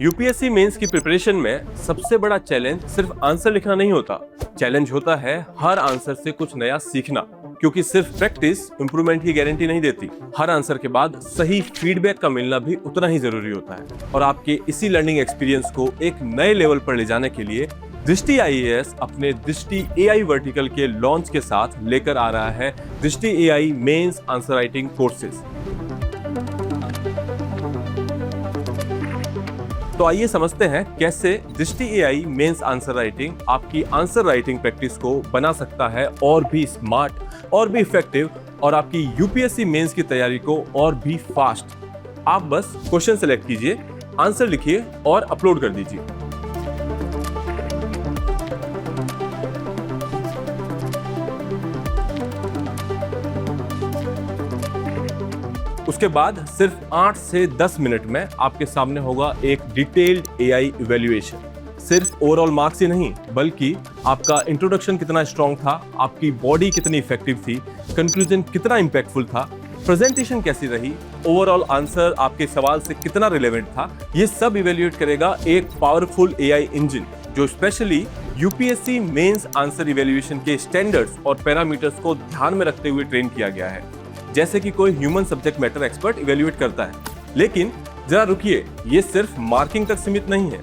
UPSC mains की preparation में सबसे बड़ा चैलेंज सिर्फ आंसर लिखना नहीं होता। चैलेंज होता है हर आंसर से कुछ नया सीखना, क्योंकि सिर्फ प्रैक्टिस इंप्रूवमेंट की गारंटी नहीं देती। हर आंसर के बाद सही फीडबैक का मिलना भी उतना ही जरूरी होता है। और आपके इसी लर्निंग एक्सपीरियंस को एक नए लेवल पर ले जाने के लिए दृष्टि आईएएस अपने दृष्टि एआई वर्टिकल के लॉन्च के साथ लेकर आ रहा है Drishti AI mains answer writing courses. तो आइए समझते हैं कैसे Drishti AI mains answer writing आपकी आंसर राइटिंग प्रैक्टिस को बना सकता है और भी स्मार्ट और भी इफेक्टिव, और आपकी यूपीएससी मेंस की तैयारी को और भी फास्ट। आप बस क्वेश्चन सेलेक्ट कीजिए, आंसर लिखिए और अपलोड कर दीजिए। उसके बाद सिर्फ 8 से 10 मिनट में आपके सामने होगा एक डिटेल्ड एआई इवैल्यूएशन। सिर्फ ओवरऑल मार्क्स ही नहीं, बल्कि आपका इंट्रोडक्शन कितना स्ट्रॉन्ग था, आपकी बॉडी कितनी इफेक्टिव थी, कंक्लूजन कितना इंपैक्टफुल था, प्रेजेंटेशन कैसी रही, ओवरऑल आंसर आपके सवाल से कितना रिलेवेंट था, ये सब इवैल्यूएट करेगा एक पावरफुल एआई इंजन जो specially UPSC mains answer evaluation के स्टैंडर्ड्स और पैरामीटर्स को ध्यान में रखते हुए ट्रेन किया गया है, जैसे कि कोई human subject matter expert evaluate करता है। लेकिन जरा रुकिए, ये सिर्फ मार्किंग तक सीमित नहीं है।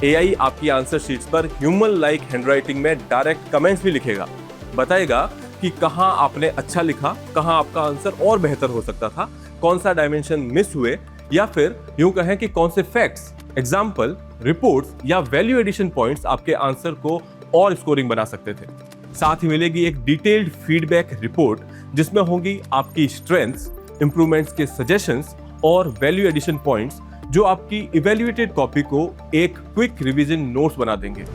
एआई आपकी आंसर शीट्स पर ह्यूमन लाइक हैंडराइटिंग में डायरेक्ट कमेंट्स भी लिखेगा, बताएगा कि कहाँ आपने अच्छा लिखा, कहाँ आपका आंसर और बेहतर हो सकता था, कौन सा डायमेंशन मिस हुए, या फिर यूं कहें कि कौन से फैक्ट्स, एग्जाम्पल, रिपोर्ट्स या वैल्यू एडिशन पॉइंट्स आपके आंसर को और स्कोरिंग बना सकते थे। साथ ही मिलेगी एक डिटेल्ड फीडबैक रिपोर्ट जिसमें होंगी आपकी स्ट्रेंथ्स, इंप्रूवमेंट्स के सजेशंस और वैल्यू एडिशन पॉइंट्स जो आपकी इवैल्यूएटेड कॉपी को एक क्विक रिवीजन नोट्स बना देंगे।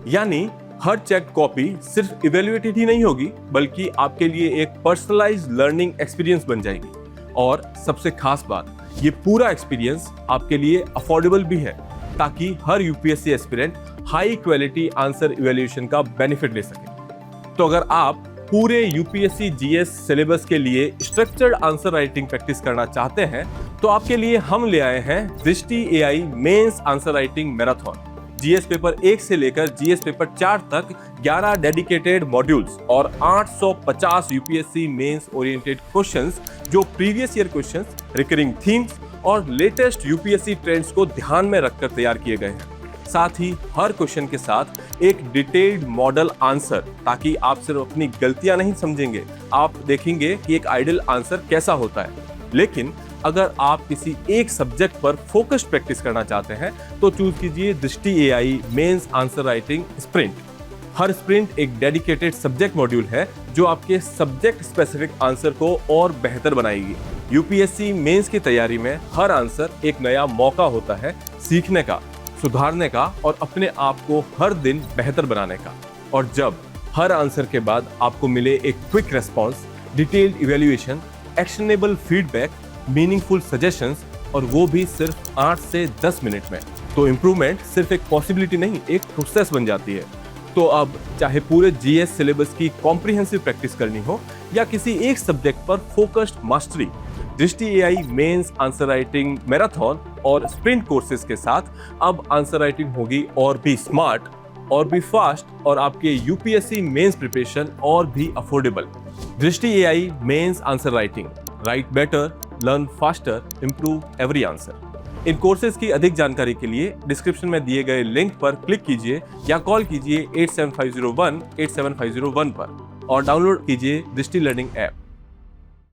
यानी हर चेक कॉपी सिर्फ इवैल्यूएटेड ही नहीं होगी, बल्कि आपके लिए एक पर्सनलाइज्ड लर्निंग एक्सपीरियंस बन जाएगी। और सबसे खास बात, ये पूरा एक्सपीरियंस आपके लिए अफोर्डेबल भी है, ताकि हर UPSC aspirant high quality answer evaluation का बेनिफिट ले सके। तो अगर आप पूरे यूपीएससी जीएस सिलेबस के लिए स्ट्रक्चर्ड आंसर राइटिंग प्रैक्टिस करना चाहते हैं, तो आपके लिए हम ले आए हैं Drishti AI mains answer writing marathon. GS paper 1 से लेकर जीएस पेपर 4 तक 11 डेडिकेटेड मॉड्यूल्स और 850 यूपीएससी मेंस ओरिएंटेड क्वेश्चंस जो previous year questions, recurring themes और लेटेस्ट यूपीएससी ट्रेंड्स को ध्यान में रखकर तैयार किए गए हैं। साथ ही हर क्वेश्चन के साथ एक डिटेल्ड मॉडल आंसर, ताकि आप सिर्फ अपनी गलतियां नहीं समझेंगे, आप देखेंगे कि एक आइडियल आंसर कैसा होता है। लेकिन अगर आप किसी एक सब्जेक्ट पर फोकस्ड प्रैक्टिस करना चाहते हैं, तो चूज कीजिए Drishti AI mains answer writing sprint. हर स्प्रिंट एक डेडिकेटेड सब्जेक्ट मॉड्यूल है जो आपके सब्जेक्ट स्पेसिफिक आंसर को और बेहतर बनाएगी। यूपीएससी मेंस की तैयारी में हर आंसर एक नया मौका होता है सीखने का, सुधारने का और अपने आप को हर दिन बेहतर बनाने का। और जब हर आंसर के बाद आपको मिले एक quick response, detailed evaluation, actionable feedback, meaningful suggestions, और वो भी सिर्फ 8 से 10 मिनट में, तो इम्प्रूवमेंट सिर्फ एक पॉसिबिलिटी नहीं, एक प्रोसेस बन जाती है। तो अब चाहे पूरे जीएस सिलेबस की कॉम्प्रिहेंसिव प्रैक्टिस करनी हो या किसी एक सब्जेक्ट पर focused mastery, Drishti AI mains answer writing marathon और स्प्रिंट कोर्सेज के साथ अब आंसर राइटिंग होगी और भी स्मार्ट और भी फास्ट, और आपके यूपीएससी मेंस प्रिपरेशन और भी affordable. Drishti AI mains answer writing, write better, learn faster, improve every answer. इन कोर्सेज की अधिक जानकारी के लिए डिस्क्रिप्शन में दिए गए लिंक पर क्लिक कीजिए या कॉल कीजिए 87501 87501 पर, और डाउनलोड कीजिए दृष्टि लर्निंग ऐप।